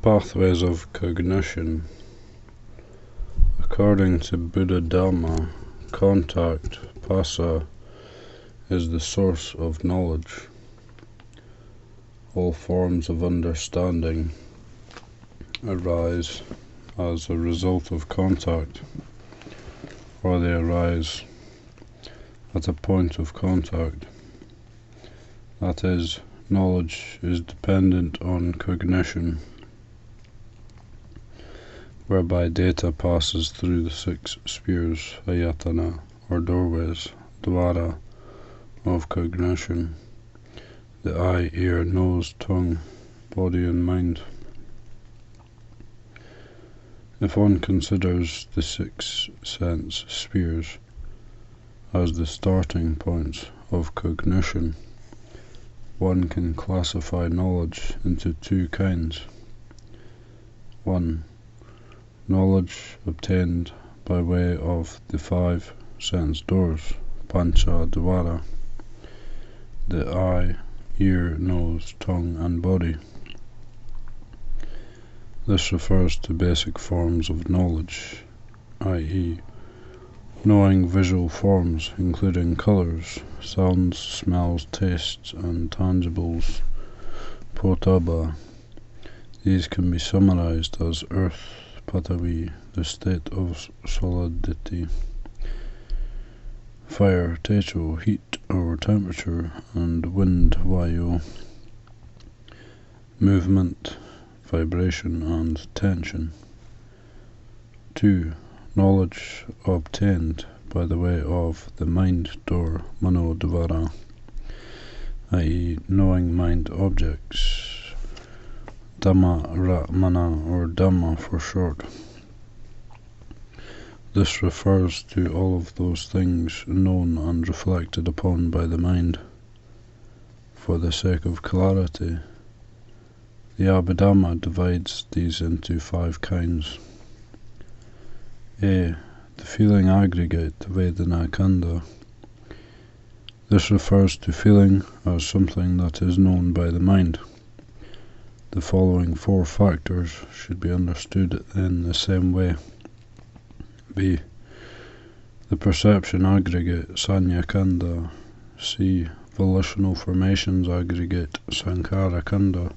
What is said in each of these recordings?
Pathways of cognition. According to Buddhadhamma, contact, phassa, is the source of knowledge. All forms of understanding arise as a result of contact, or they arise at a point of contact. That is, knowledge is dependent on cognition, whereby data passes through the 6 spheres, ayatana, or doorways, dwara, of cognition: the eye, ear, nose, tongue, body and mind. If one considers the 6 sense spheres as the starting points of cognition, one can classify knowledge into 2 kinds. 1. Knowledge obtained by way of the 5 sense doors, pancha dvara, the eye, ear, nose, tongue and body. This refers to basic forms of knowledge, i.e., knowing visual forms including colours, sounds, smells, tastes and tangibles, potaba. These can be summarized as earth, patavi, the state of solidity, fire, techo, heat or temperature, and wind, vayu, movement, vibration and tension. 2. Knowledge obtained by the way of the mind door, mano dvara, i.e., knowing mind objects, dhamma ra mana, or dhamma for short. This refers to all of those things known and reflected upon by the mind. For the sake of clarity, the Buddhadhamma divides these into 5 kinds. A. The feeling aggregate, Vedana Khandha. This refers to feeling as something that is known by the mind. The following 4 factors should be understood in the same way. B. The perception aggregate, Sanya Khandha. C. Volitional formations aggregate, Sankhara Khandha.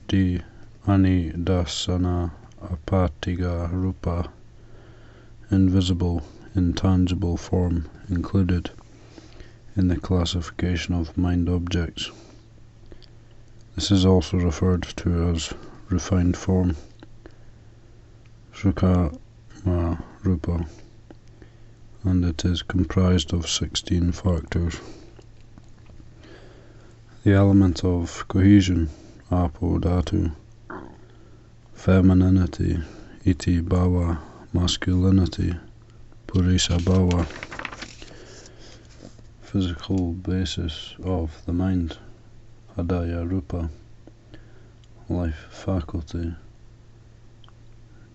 D. Anidasana apatiga rupa, invisible, intangible form included in the classification of mind objects. This is also referred to as refined form, sukha rupa, and it is comprised of 16 factors. The element of cohesion, apo dhatu, femininity, iti bhava, masculinity, purisa bhava, physical basis of the mind, adaya rupa, life faculty,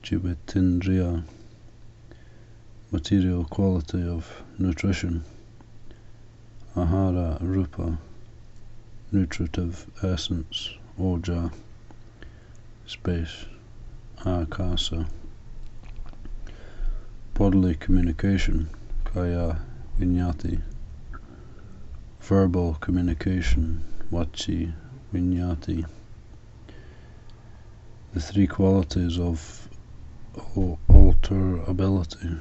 jivitindriya, material quality of nutrition, ahara rupa, nutritive essence, oja, space, akasa, bodily communication, kaya vinyati, verbal communication, vachi vinyati. The 3 qualities of alterability,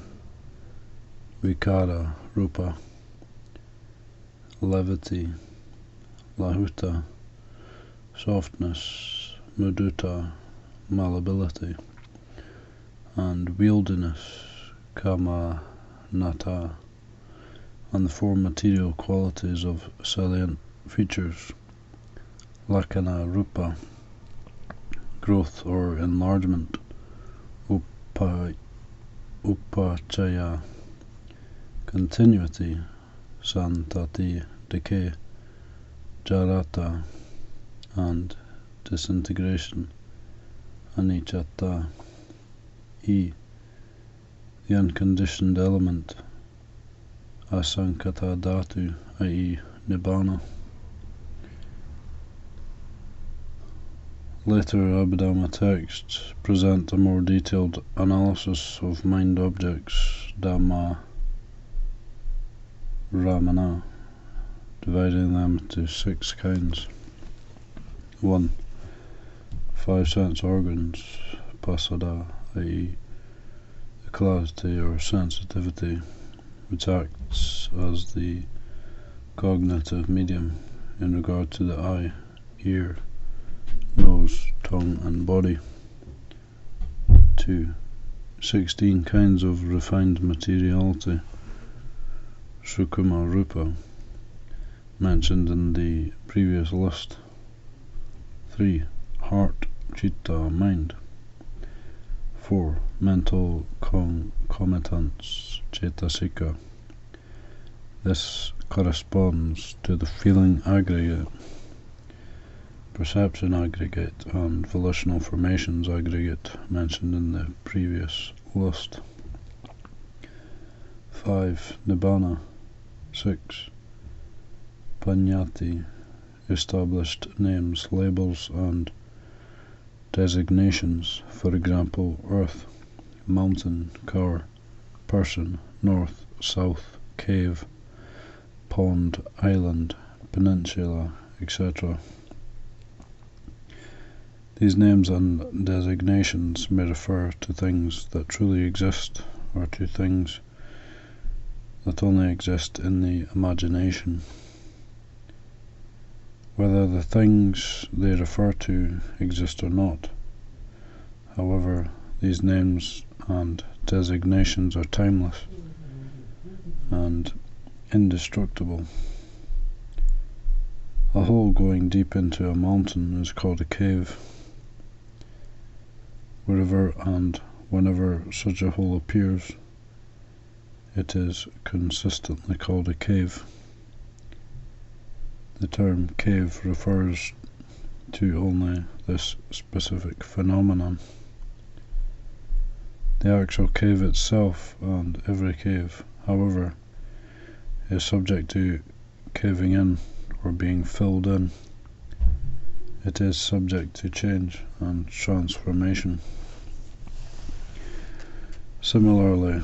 vikara rupa, levity, lahuta, softness, mudita, malleability, and wieldiness, kama nata, and the 4 material qualities of salient features, lakkhana rupa, growth or enlargement, upachaya, continuity, santati, decay, jarata, and disintegration, anicca. E. The unconditioned element, asankata dhatu, i.e. nibbana. Later Buddhadhamma texts present a more detailed analysis of mind objects, Dhamma Ramana, dividing them into 6 kinds. 1. 5 sense organs, pasada, i.e. the clarity or sensitivity, which acts as the cognitive medium in regard to the eye, ear, nose, tongue and body. 2. 16 kinds of refined materiality, Sukuma Rupa, mentioned in the previous list. 3. Heart, Chitta, mind. 4. Mental concomitants, Cetasika. This corresponds to the feeling aggregate, perception aggregate and volitional formations aggregate mentioned in the previous list. 5. Nibbana. 6. Panyati, established names, labels and designations, for example, earth, mountain, car, person, north, south, cave, pond, island, peninsula, etc. These names and designations may refer to things that truly exist or to things that only exist in the imagination. Whether the things they refer to exist or not, however, these names and designations are timeless and indestructible. A hole going deep into a mountain is called a cave. Wherever and whenever such a hole appears, it is consistently called a cave. The term cave refers to only this specific phenomenon. The actual cave itself and every cave, however, is subject to caving in or being filled in. It is subject to change and transformation. Similarly,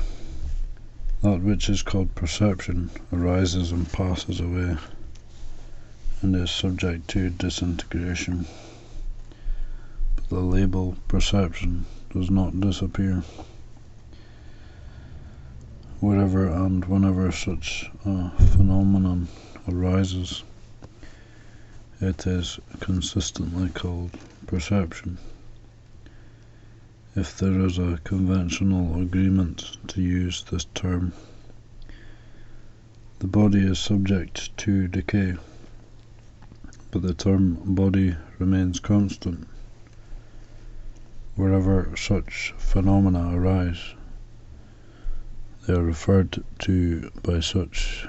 that which is called perception arises and passes away and is subject to disintegration. But the label perception does not disappear. Wherever and whenever such a phenomenon arises, it is consistently called perception. If there is a conventional agreement to use this term, the body is subject to decay, but the term body remains constant. Wherever such phenomena arise, they are referred to by such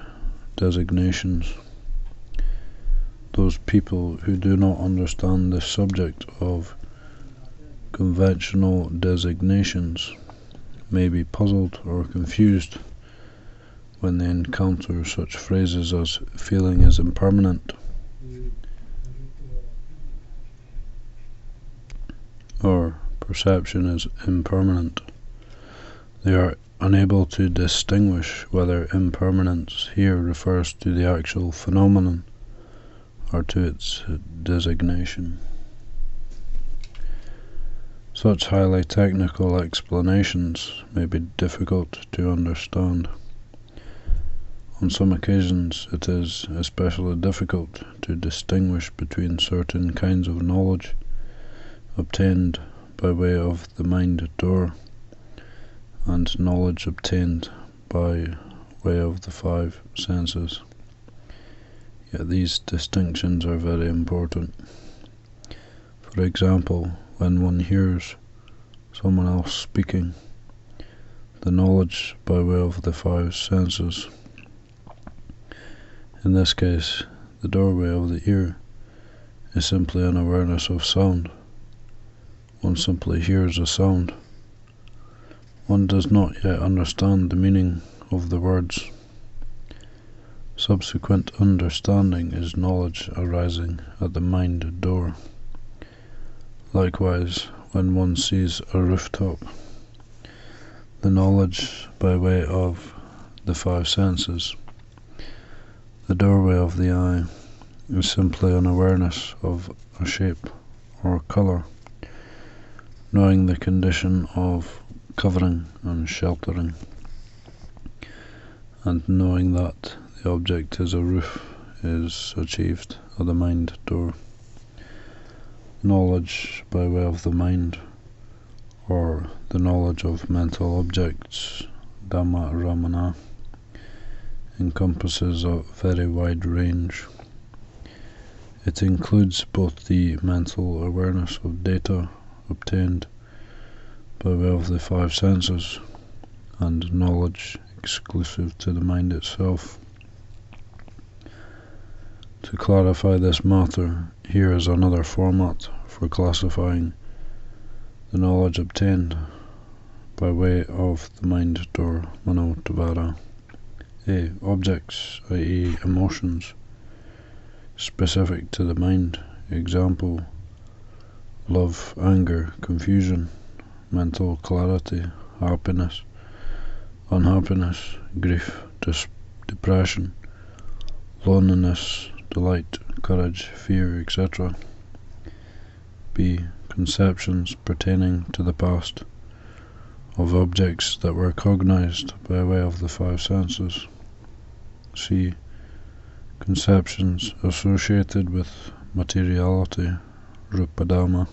designations. Those people who do not understand the subject of conventional designations may be puzzled or confused when they encounter such phrases as feeling is impermanent or perception is impermanent. They are unable to distinguish whether impermanence here refers to the actual phenomenon or to its designation. Such highly technical explanations may be difficult to understand. On some occasions it is especially difficult to distinguish between certain kinds of knowledge obtained by way of the mind door and knowledge obtained by way of the 5 senses. Yet these distinctions are very important. For example, when one hears someone else speaking, the knowledge by way of the 5 senses, in this case the doorway of the ear, is simply an awareness of sound. One simply hears a sound. One does not yet understand the meaning of the words. Subsequent understanding is knowledge arising at the mind door. Likewise, when one sees a rooftop, the knowledge by way of the five senses, the doorway of the eye, is simply an awareness of a shape or colour, knowing the condition of covering and sheltering, and knowing that the object is a roof is achieved at the mind door. Knowledge by way of the mind, or the knowledge of mental objects, Buddhadhamma, encompasses a very wide range. It includes both the mental awareness of data obtained by way of the five senses and knowledge exclusive to the mind itself. To clarify this matter, here is another format for classifying the knowledge obtained by way of the mind door, Manotvara. A. Objects, i.e. emotions, specific to the mind. Example: love, anger, confusion, mental clarity, happiness, unhappiness, grief, depression, loneliness, delight, courage, fear, etc. B. Conceptions pertaining to the past of objects that were cognized by way of the five senses. C. Conceptions associated with materiality, Buddhadhamma,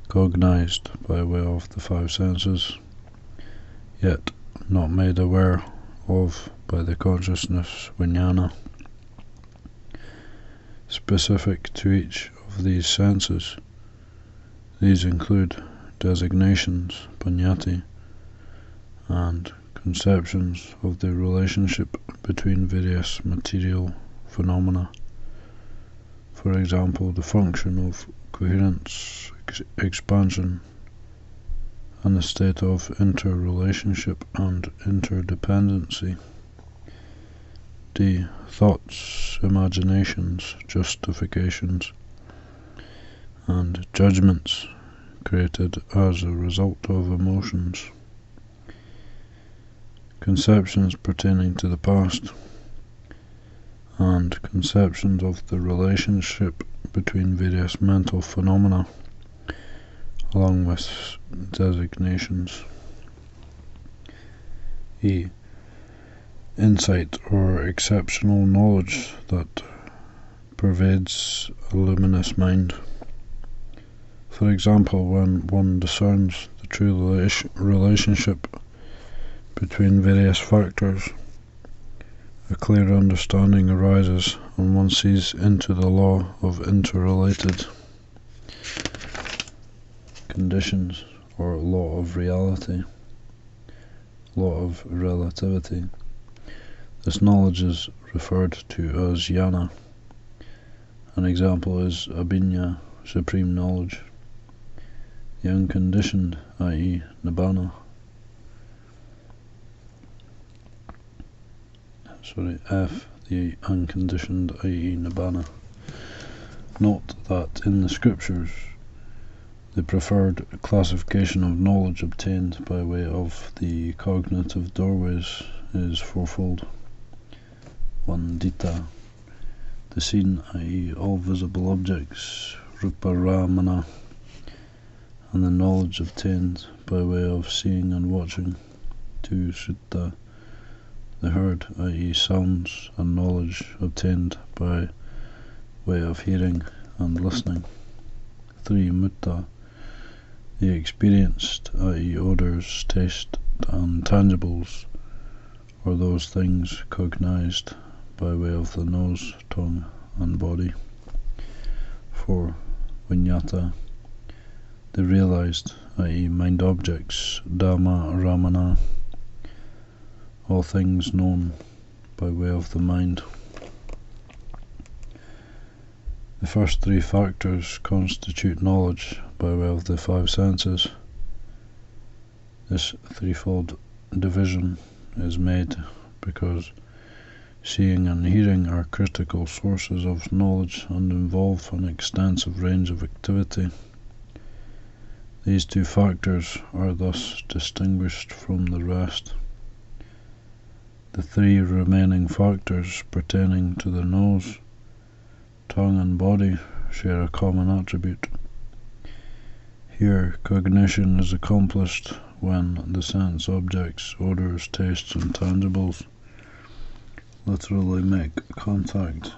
cognized by way of the five senses, yet not made aware of by the consciousness, vijnana. Specific to each of these senses, these include designations, paññāti, and conceptions of the relationship between various material phenomena. For example, the function of coherence, expansion, and the state of interrelationship and interdependency. D. Thoughts, imaginations, justifications, and judgments created as a result of emotions. Conceptions pertaining to the past, and conceptions of the relationship between various mental phenomena, along with designations. E. Insight or exceptional knowledge that pervades a luminous mind. For example, when one discerns the true relationship between various factors, a clear understanding arises and one sees into the law of interrelated conditions, or law of reality, law of relativity. This knowledge is referred to as jnana. An example is abhiññā, supreme knowledge. The unconditioned, i.e. nibbana. F. The unconditioned, i.e. nibbana. Note that in the scriptures, the preferred classification of knowledge obtained by way of the cognitive doorways is fourfold. 1. Dita, the seen, i.e. all visible objects, rupa-ramana, and the knowledge obtained by way of seeing and watching. 2. Sutta, the heard, i.e. sounds and knowledge obtained by way of hearing and listening. 3. Mutta, the experienced, i.e. odours, taste, and tangibles, or those things cognized by way of the nose, tongue, and body. 4. Viññāta, the realized, i.e. mind objects, dhamma-ramana, all things known by way of the mind. The first three factors constitute knowledge by way of the five senses. This threefold division is made because seeing and hearing are critical sources of knowledge and involve an extensive range of activity. These two factors are thus distinguished from the rest. The three remaining factors pertaining to the nose, tongue and body share a common attribute. Here, cognition is accomplished when the sense objects, odors, tastes and tangibles literally make contact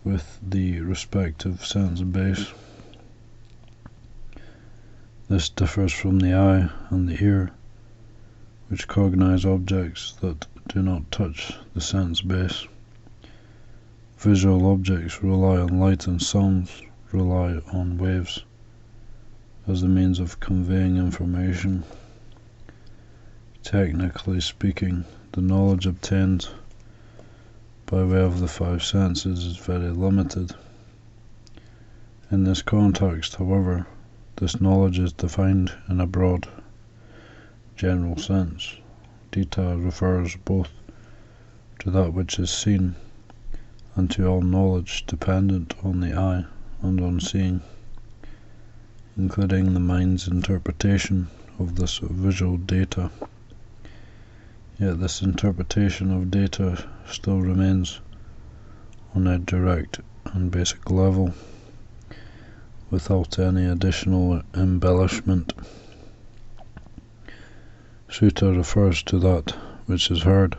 with the respective sense base. This differs from the eye and the ear, which cognize objects that do not touch the sense base. Visual objects rely on light and sounds rely on waves as the means of conveying information. Technically speaking, the knowledge obtained by way of the five senses is very limited. In this context, however, this knowledge is defined in a broad, general sense. Dita refers both to that which is seen and to all knowledge dependent on the eye and on seeing, including the mind's interpretation of this visual data. Yet this interpretation of data still remains on a direct and basic level, without any additional embellishment. Sutta refers to that which is heard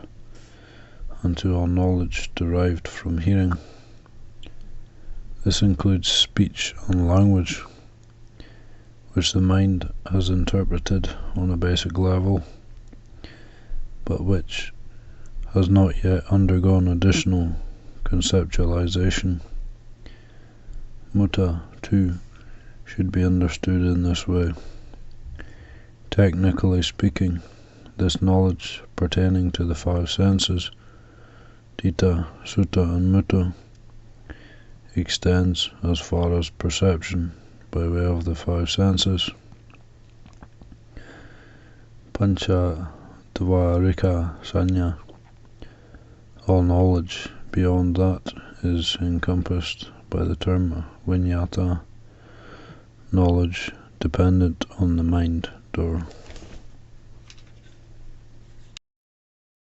and to all knowledge derived from hearing. This includes speech and language, which the mind has interpreted on a basic level, but which has not yet undergone additional conceptualization. Mutta, too, should be understood in this way. Technically speaking, this knowledge pertaining to the five senses, Dita, Sutta and Mutta, extends as far as perception by way of the five senses. Pancha Dvarika Sanya. All knowledge beyond that is encompassed by the term Vinyata, knowledge dependent on the mind door.